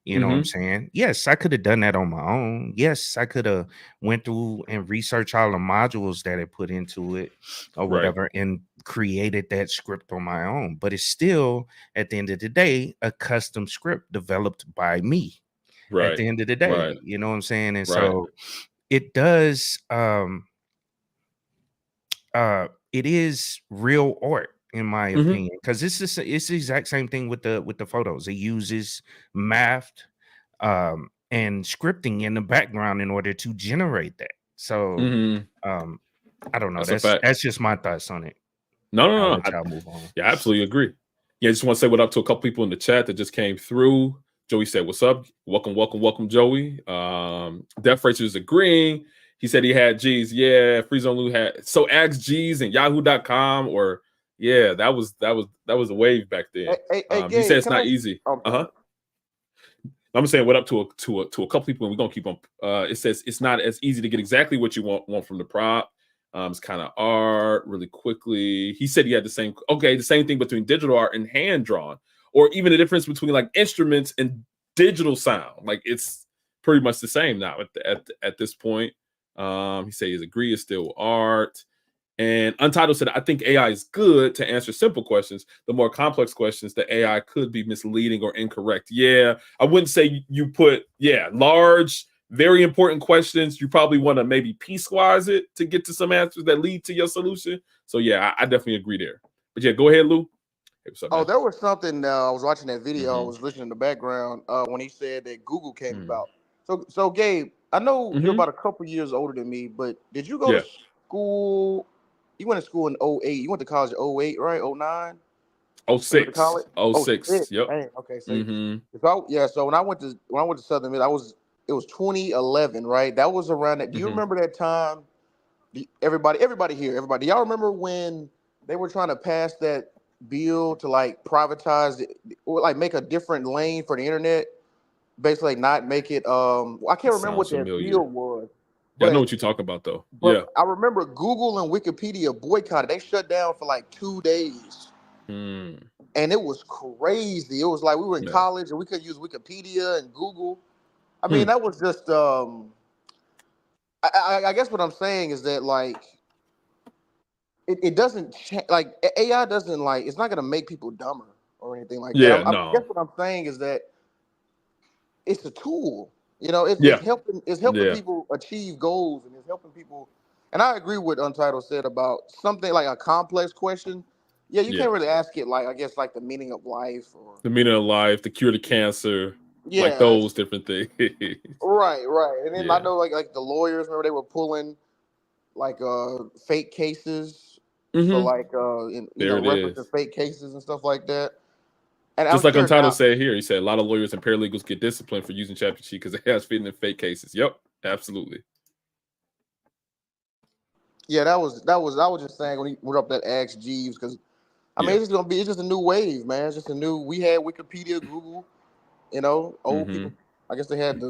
You know what I'm saying? Yes, I could have done that on my own. Yes, I could have went through and researched all the modules that it put into it or whatever and created that script on my own. But it's still, at the end of the day, a custom script developed by me. At the end of the day, you know what I'm saying? And so it does, it is real art, in my opinion, because it's the exact same thing with the photos. It uses math and scripting in the background in order to generate that. So I don't know. That's just my thoughts on it. No. I'll move on. Yeah, I absolutely agree. Yeah, I just want to say what up to a couple people in the chat that just came through. Joey said, "What's up? Welcome, Joey." Death Racer is agreeing. He said he had G's. Yeah, Free Zone Lou had. So ask G's and Yahoo.com or that was a wave back then. He said it's not easy. I'm saying what up to a couple people, and we're gonna keep on. It says it's not as easy to get exactly what you want from the prop. It's kind of art really quickly. He said he had the same thing between digital art and hand drawn, or even the difference between like instruments and digital sound. Like it's pretty much the same now at this point. He says agree is still art. And Untitled said, I think AI is good to answer simple questions. The more complex questions, the AI could be misleading or incorrect. Yeah, I wouldn't say you put, large, very important questions. You probably want to maybe piecewise it to get to some answers that lead to your solution. So yeah, I definitely agree there. But yeah, go ahead, Lou. Hey, what's up, man? There was something, I was watching that video, I was listening in the background when he said that Google came about. So Gabe, I know you're about a couple years older than me, but did you go to school? You went to school in 08. You went to college in 08, right? 09? 06. 06. Yep. Dang, okay. So when I went to Southern Miss, it was 2011, right? That was around that. Do you remember that time? Everybody here, do y'all remember when they were trying to pass that bill to like privatize it, or like make a different lane for the internet? Basically, like, not make it. I can't remember what that bill was. Yeah, I know what you're talking about, though. But I remember Google and Wikipedia boycotted. They shut down for like 2 days. And it was crazy. It was like we were in college and we could use Wikipedia and Google. I mean, that was just I guess what I'm saying is that like it doesn't like AI doesn't like, it's not gonna make people dumber or anything like that. I guess what I'm saying is that it's a tool. You know, it's helping people achieve goals, and it's helping people. And I agree with Untitled said about something like a complex question. Yeah, you can't really ask it like, I guess, like the meaning of life or the meaning of life, the cure to cancer, like those different things. Right. And then I know like the lawyers, remember they were pulling like fake cases for like reference to fake cases and stuff like that. And just like Untitled said here, he said a lot of lawyers and paralegals get disciplined for using ChatGPT because it has fitting in fake cases. Yep, absolutely. Yeah, I was just saying when he went up that Ask Jeeves, because I mean it's just a new wave, man. It's just we had Wikipedia, Google, old people. I guess they had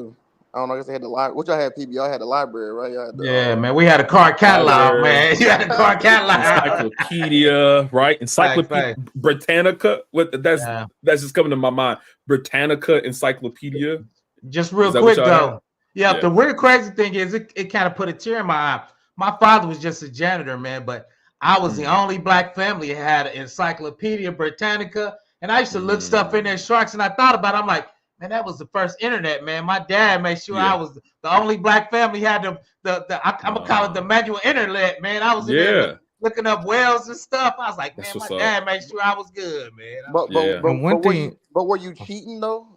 I guess they had the library. Which I had PBR, had the library, right? Man, we had a card catalog, man. You had a card catalog. Encyclopedia, right? Encyclopedia Britannica. That's just coming to my mind. Britannica Encyclopedia. Just real quick though. Yeah, the weird crazy thing is it kind of put a tear in my eye. My father was just a janitor, man, but I was the only black family that had an Encyclopedia Britannica, and I used to look stuff in there, sharks, and I thought about it. I'm like, man, that was the first internet, man. My dad made sure I was the only black family had I'm gonna call it the manual internet, man. I was in there looking up whales and stuff. I was like, man, my dad made sure I was good, man. But were you cheating though?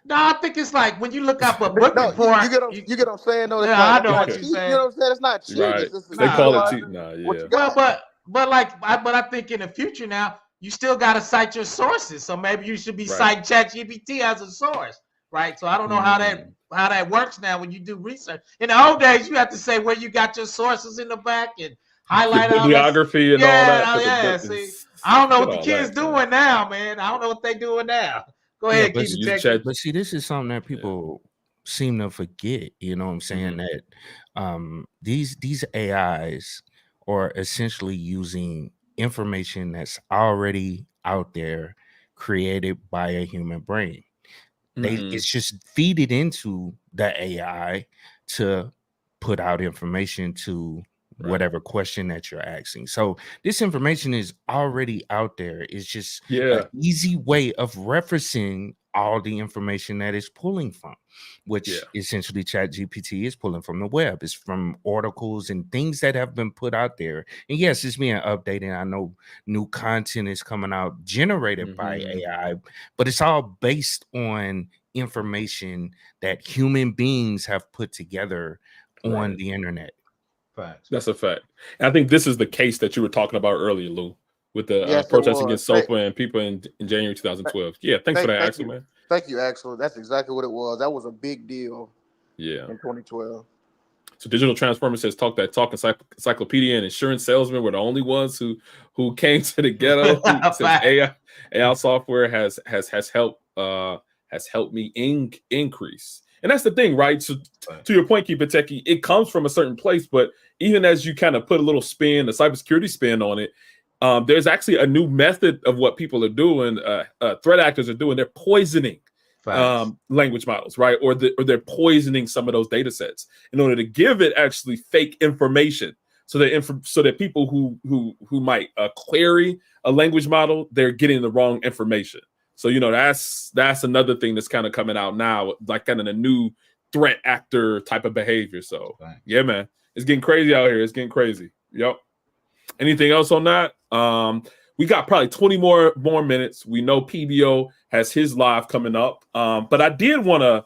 No, I think it's like when you look up a book report. You get what I'm saying though. I know what you're saying. You know what I'm saying? It's not cheating. Right. It's they call it cheating now. Yeah. But I think in the future now, you still got to cite your sources. So maybe you should be citing ChatGPT as a source, right? So I don't know how that works now when you do research. In the old days, you have to say where you got your sources in the back and highlight all bibliography and all that. See, I don't know what the kids doing now, man. I don't know what they doing now. Go ahead, keep checking. But see, this is something that people seem to forget. You know what I'm saying? That these AIs are essentially using information that's already out there, created by a human brain. It's just feed it into the AI to put out information to whatever question that you're asking. So this information is already out there. It's just an easy way of referencing all the information that it's pulling from, which essentially ChatGPT is pulling from the web. It's from articles and things that have been put out there. And yes, it's being updated. I know new content is coming out generated by AI, but it's all based on information that human beings have put together on the internet. That's a fact. And I think this is the case that you were talking about earlier, Lou, with the protests against SOFA and people in January 2012. Yeah, thanks for that, Axel, man. Thank you, Axel. That's exactly what it was. That was a big deal. Yeah. In 2012. So Digital Transformer says talk encyclopedia and insurance salesmen were the only ones who came to the ghetto. Since AI software has helped me increase. And that's the thing, right? So to your point, Keep It Techie, it comes from a certain place, but even as you kind of put a little spin, a cybersecurity spin on it, there's actually a new method of what people are doing. Threat actors are doing. They're poisoning language models, right? Or they're poisoning some of those data sets in order to give it actually fake information, so that people who might query a language model, they're getting the wrong information. So that's another thing that's kind of coming out now, like kind of a new threat actor type of behavior. So yeah, man, it's getting crazy out here. It's getting crazy. Yep. Anything else on that? We got probably 20 more minutes. We know PBO has his live coming up. But I did want to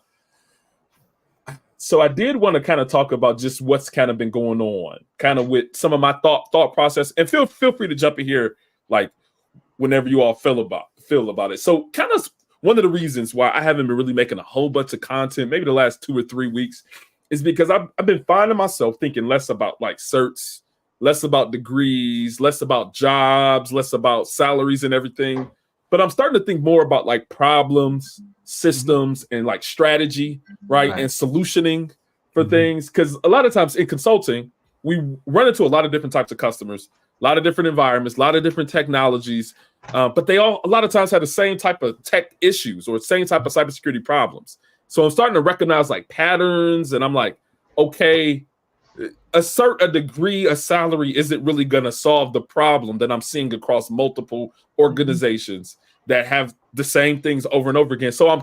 kind of talk about just what's kind of been going on, kind of with some of my thought process. And feel free to jump in here, like whenever you all feel about it. So kind of one of the reasons why I haven't been really making a whole bunch of content, maybe the last 2 or 3 weeks, is because I've been finding myself thinking less about like certs, less about degrees, less about jobs, less about salaries and everything. But I'm starting to think more about like problems, systems, and like strategy, right? And solutioning for things. Because a lot of times in consulting, we run into a lot of different types of customers, a lot of different environments, a lot of different technologies. But they all a lot of times have the same type of tech issues or same type of cybersecurity problems. So I'm starting to recognize like patterns, and I'm like, okay, a degree, a salary isn't really going to solve the problem that I'm seeing across multiple organizations that have the same things over and over again. So I'm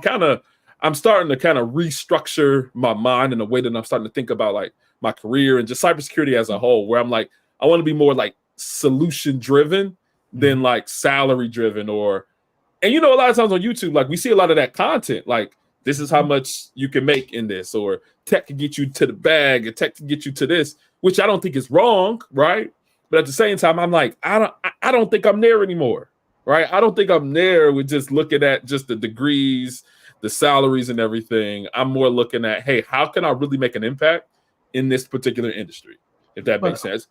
starting to kind of restructure my mind in a way that I'm starting to think about like my career and just cybersecurity as a whole, where I'm like, I want to be more like solution driven than like salary driven. And a lot of times on YouTube, like we see a lot of that content, like this is how much you can make in this, or tech can get you to the bag, or tech can get you to this, which I don't think is wrong, right? But at the same time, I'm like, I don't think I'm there anymore, right? I don't think I'm there with just looking at just the degrees, the salaries, and everything. I'm more looking at, hey, how can I really make an impact in this particular industry, if that makes sense?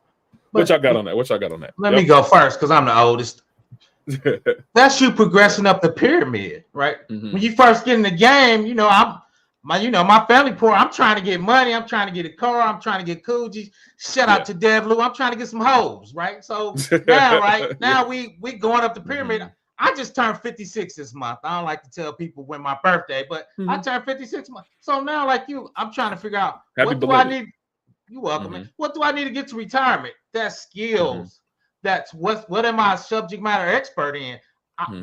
What y'all got on that? Let me go first because I'm the oldest. That's you progressing up the pyramid, right? When you first get in the game, my family poor. I'm trying to get money. I'm trying to get a car. I'm trying to get Coogee. Shout out to Devlu. I'm trying to get some hoes, right? So now, we going up the pyramid. I just turned 56 this month. I don't like to tell people when my birthday, but I turned 56 months. So now, like you, I'm trying to figure out what do I need. You're welcome. Man. What do I need to get to retirement? That's skills. That's what am I a subject matter expert in?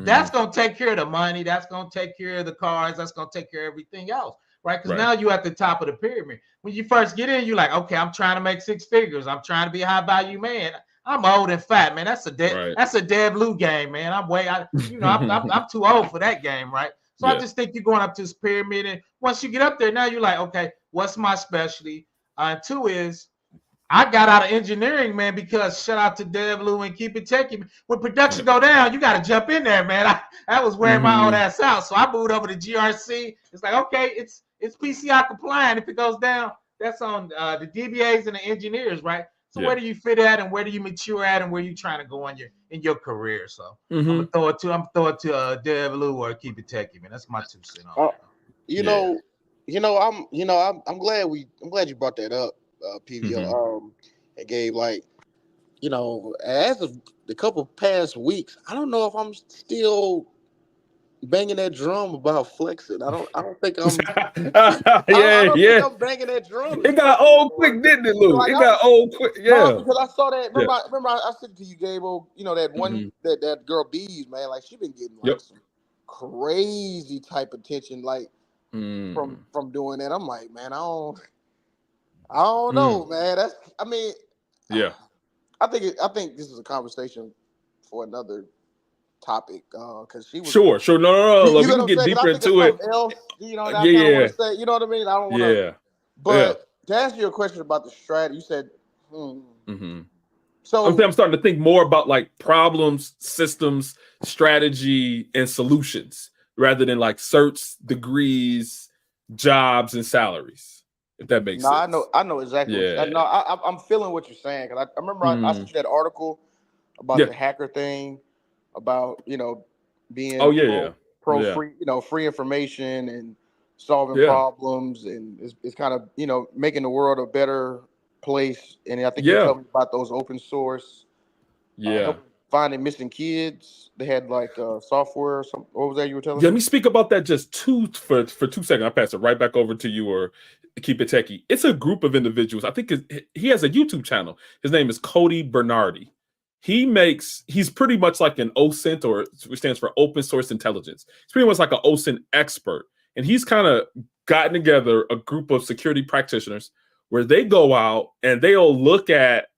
That's gonna take care of the money. That's gonna take care of the cars. That's gonna take care of everything else, right? Because now you're at the top of the pyramid. When you first get in, you're like, okay, I'm trying to make 6 figures. I'm trying to be a high value man. I'm old and fat, man. That's a dead blue game, man. I'm too old for that game, right? So I just think you're going up to this pyramid, and once you get up there, now you're like, okay, what's my specialty? 2 is I got out of engineering, man, because shout out to Devlu and Keep It Techie. When production go down, you got to jump in there, man. I was wearing my old ass out, so I moved over to GRC. It's like, okay, it's PCI compliant. If it goes down, that's on the DBAs and the engineers, right? So where do you fit at, and where do you mature at, and where you trying to go in your career? So I'm gonna throw it to Devlu or Keep It Techie, man. That's my 2 cents on that. I'm glad you brought that up. PBO and Gabe, like, as of the couple past weeks, I don't know if I'm still banging that drum about flexing. I don't think I'm I don't think I'm banging that drum. It got old quick, didn't it, Lou? It got old quick. No, because I saw that. Remember I said to you, Gable, that one that girl Bees, man, like she been getting like some crazy type attention, like from doing that. I'm like, man, I don't know, man. I think this is a conversation for another topic. Because she was sure. No. We can get deeper into it. Else, I kind of want to say, you know what I mean? I don't want to. But to answer your question about the strategy, you said. So I'm starting to think more about like problems, systems, strategy, and solutions rather than like certs, degrees, jobs, and salaries. If that makes sense. I know exactly. I'm feeling what you're saying, because I remember I sent you that article about the hacker thing, about being free, free information and solving problems, and it's kind of making the world a better place. And I think you told me about those open source, finding missing kids. They had like software or something. What was that you were telling Let me? me speak about that just for 2 seconds. I'll pass it right back over to you, or keep it techie. It's a group of individuals. I think he has a YouTube channel. His name is Cody Bernardi. He's pretty much like an OSINT, or which stands for open source intelligence. He's pretty much like an OSINT expert. And he's kind of gotten together a group of security practitioners where they go out and they'll look at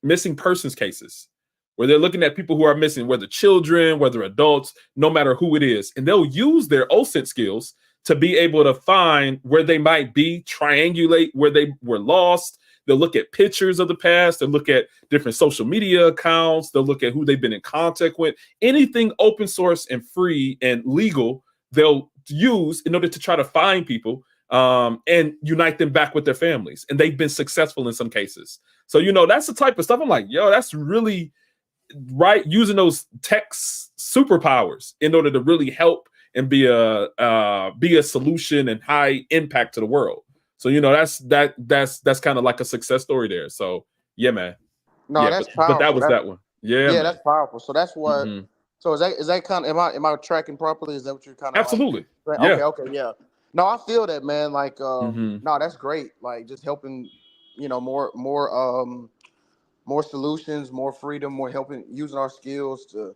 missing persons cases, where they're looking at people who are missing, whether children, whether adults, no matter who it is. And they'll use their OSINT skills to be able to find where they might be, triangulate where they were lost. They'll look at pictures of the past. They'll look at different social media accounts. They'll look at who they've been in contact with. Anything open source and free and legal, they'll use in order to try to find people and unite them back with their families. And they've been successful in some cases. So, that's the type of stuff I'm like, yo, that's really right, using those tech superpowers in order to really help and be a solution and high impact to the world. So that's kind of like a success story there. So yeah, man. No, Yeah, that's but that powerful. was that one. Yeah, man. that's powerful. So that's what. Mhm. So is that kind of, am I tracking properly? Is that what you're kind of Absolutely. like? Yeah. Okay, yeah. No, I feel that, man. Like, Mhm. no, that's great. Like, just helping, more solutions, more freedom, more helping, using our skills to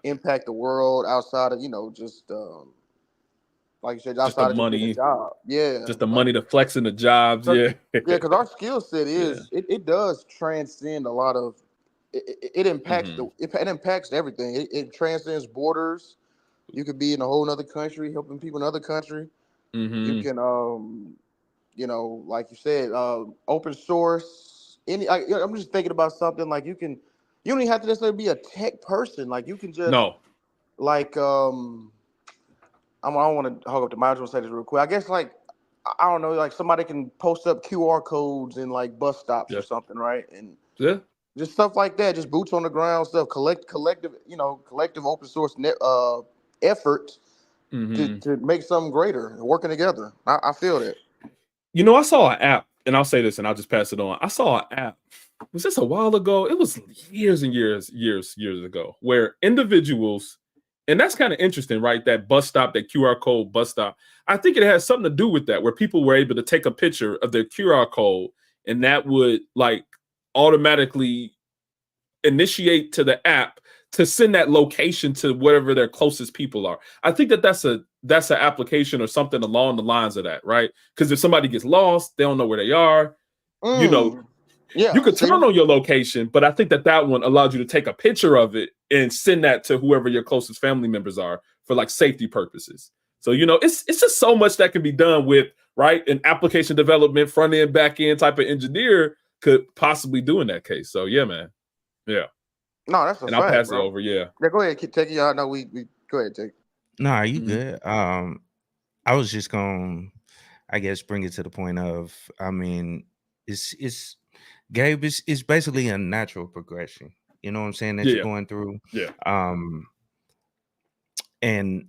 impact the world outside of, just like you said, Just the outside of just getting a money. job. Yeah. Just the money, the flexing, the jobs. Yeah. Because our skill set is it does transcend a lot of it impacts it impacts everything. It transcends borders. You could be in a whole other country helping people in another country. You can like you said, open source. I'm just thinking about something like you don't even have to necessarily be a tech person. Like you can just like I don't want to hog up the mic. I just want to say this real quick. I guess like I don't know, like somebody can post up QR codes in like bus stops or something, right? And just stuff like that, just boots on the ground stuff, collective open source effort to make something greater, working together. I feel that. I saw an app, and I'll say this, and I'll just pass it on. I saw an app. Was this a while ago? It was years and years ago, where individuals, and that's kind of interesting, right? That bus stop, that QR code bus stop. I think it has something to do with that, where people were able to take a picture of their QR code, and that would like automatically initiate to the app to send that location to wherever their closest people are. I think that's an application or something along the lines of that, right? Because if somebody gets lost, they don't know where they are. You could turn on your location, but I think that one allowed you to take a picture of it and send that to whoever your closest family members are for like safety purposes. So it's just so much that can be done with, right, an application development, front end, back end type of engineer could possibly do in that case. So yeah, man. Yeah. No, that's a fact, I'll pass bro. it over. Yeah. Yeah, go ahead, take it. I know we go ahead, take. No, you good. I was just gonna, I guess, bring it to the point of, I mean, it's Gabe, it's basically a natural progression. You know what I'm saying, that you're going through. Yeah. And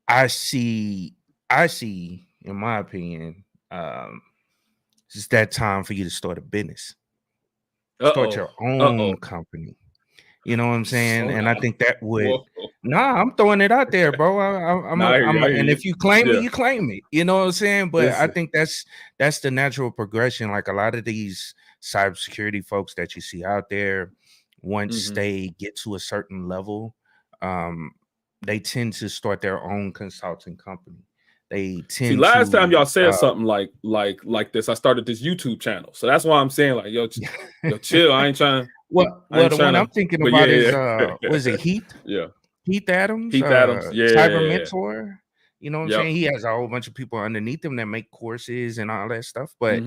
I see, in my opinion, it's that time for you to start a business. Start your own company. You know what I'm saying? And I think that would I'm throwing it out there, bro. And if you claim it, you claim it. You know what I'm saying? But I think that's the natural progression. Like a lot of these cybersecurity folks that you see out there, once they get to a certain level, they tend to start their own consulting company. They tend last to, time y'all said something like this, I started this YouTube channel. So that's why I'm saying, like, yo, chill. I ain't trying. Well, the one I'm thinking about is was it Heath? Yeah. Heath Adams. Heath Adams, Cyber Mentor. You know what I'm saying? He has a whole bunch of people underneath him that make courses and all that stuff. But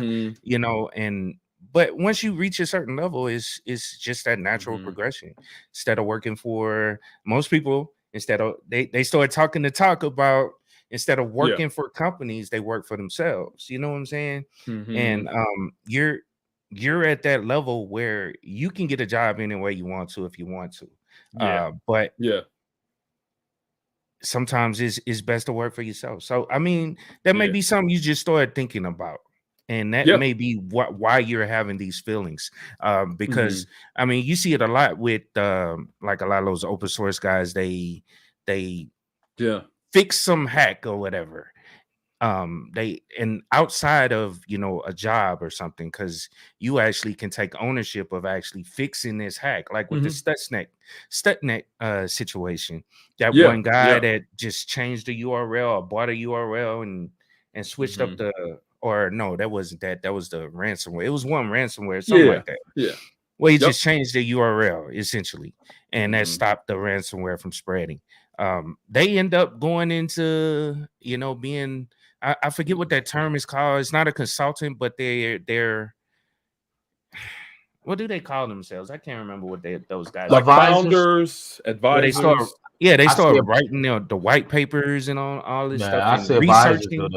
but once you reach a certain level, it's just that natural progression. Instead of working for most people, instead of they start talking the talk about, instead of working for companies, they work for themselves. You know what I'm saying? And you're at that level where you can get a job any way you want to if you want to. But sometimes it's best to work for yourself. So I mean, that may be something you just started thinking about. And that may be why you're having these feelings. Because I mean, you see it a lot with like a lot of those open source guys, they fix some hack or whatever. They and outside of a job or something, because you actually can take ownership of actually fixing this hack, like with the Stuxnet situation. That one guy that just changed the URL or bought a URL and switched up the, or no, that wasn't that was the ransomware. It was one ransomware, something like that. Well, he just changed the URL essentially, and that stopped the ransomware from spreading. They end up going into being, I forget what that term is called. It's not a consultant, but they're what do they call themselves? I can't remember what those guys like are. Founders, advisors. They start writing the white papers and all this stuff and researching.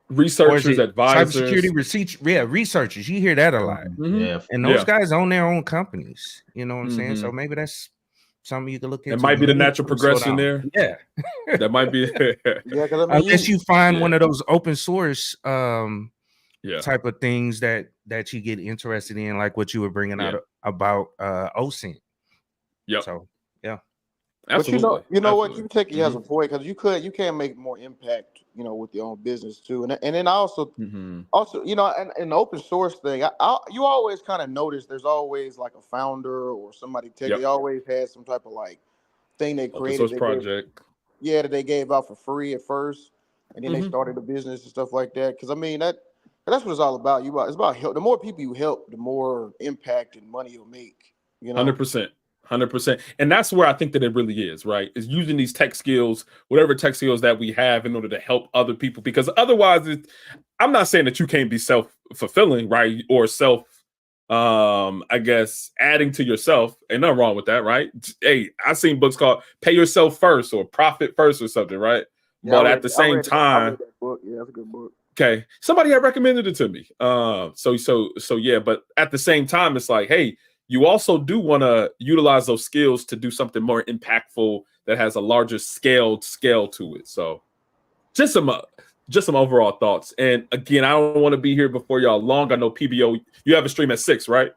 Researchers, advisors, cybersecurity researchers. You hear that a lot. And those guys own their own companies. You know what I'm saying? So maybe that's something you can look into. It might be the natural progression there. Yeah, that might be. Unless you find one of those open source type of things that you get interested in, like what you were bringing out about OSINT. So absolutely. But you know what, he has a point, because you can make more impact, with your own business too. And then I also and the open source thing, you always kind of notice there's always like a founder or somebody they always had some type of like thing they created. Open source project. That they gave out for free at first, and then they started a business and stuff like that. Because I mean that's what it's all about. It's about help. The more people you help, the more impact and money you'll make. 100%. And that's where I think that it really is, right? Is using these tech skills, whatever tech skills that we have, in order to help other people. Because otherwise, I'm not saying that you can't be self-fulfilling, right? Or I guess, adding to yourself. Ain't nothing wrong with that, right? Hey, I've seen books called Pay Yourself First or Profit First or something, right? But at the same time, I read that book. Yeah, that's a good book. Okay. Somebody had recommended it to me. So yeah, but at the same time, it's like, hey, you also do want to utilize those skills to do something more impactful that has a larger scale to it. So just some overall thoughts. And again, I don't want to be here before y'all long. I know PBO, you have a stream at 6, right?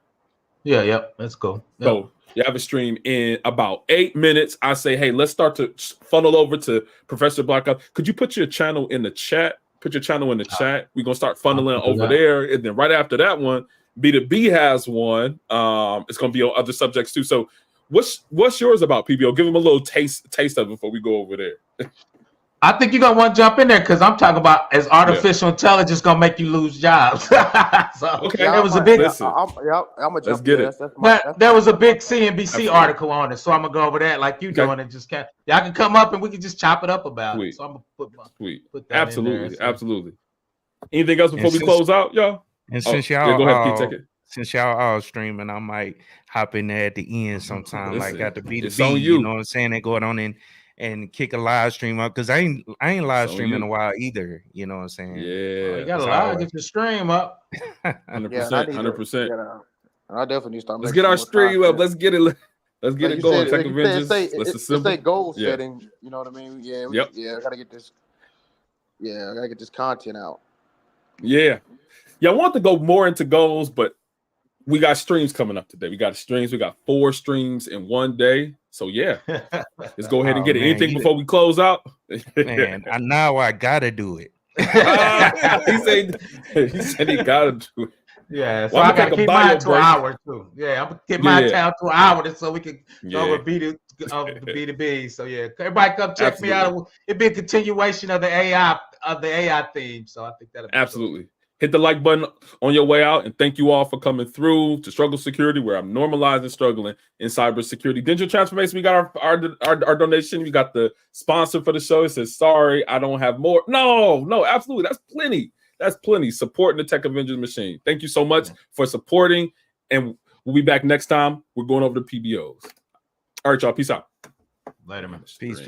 Yeah, that's cool. Yep. So you have a stream in about 8 minutes. I say, hey, let's start to funnel over to Professor Blackout. Could you put your channel in the chat? Put your channel in the chat. We're gonna start funneling over there, and then right after that one, B2B has one. It's gonna be on other subjects too. So, what's yours about PBO? Give them a little taste of it before we go over there. I think you're gonna want to jump in there, because I'm talking about is artificial intelligence gonna make you lose jobs? So there was a big. I'm gonna let's get it. There was a big CNBC article on it, so I'm gonna go over that like you doing, and just y'all can come up and we can just chop it up about it. So I'm gonna put that absolutely, in there, absolutely. Anything else before we close out, y'all? And since y'all go ahead, Pete, take it. Since y'all all streaming, I might hop in there at the end sometime. Listen, like got the B2B, you know what I'm saying? And going on and kick a live stream up, because I ain't live streaming in a while either. You know what I'm saying? Yeah, you got a live, get your stream up. 100%. I definitely need to start. Let's get our stream up. Let's get it. Let's get it going. Tech Avengers. Let's say goal setting. You know what I mean? Yeah. I gotta get this. Yeah, I gotta get this content out. Yeah. I want to go more into goals, but we got streams coming up today. We got 4 streams in one day. So yeah, let's go ahead and get it. Anything before we close out? Man, now I gotta do it. He said he gotta do it. Yeah, so I gotta keep mine to an hour too. Yeah, I'm gonna get mine down to an hour so we can go over the B2B. So yeah, everybody come check me out. It'll be a continuation of the AI theme. So I think that'll be absolutely cool. Hit the like button on your way out, and thank you all for coming through to Struggle Security, where I'm normalizing struggling in cybersecurity. Digital transformation. We got our donation. We got the sponsor for the show. It says, "Sorry, I don't have more." No, absolutely. That's plenty. That's plenty. Supporting the Tech Avengers machine. Thank you so much for supporting, and we'll be back next time. We're going over to PBOs. All right, y'all. Peace out. Later, man. Peace.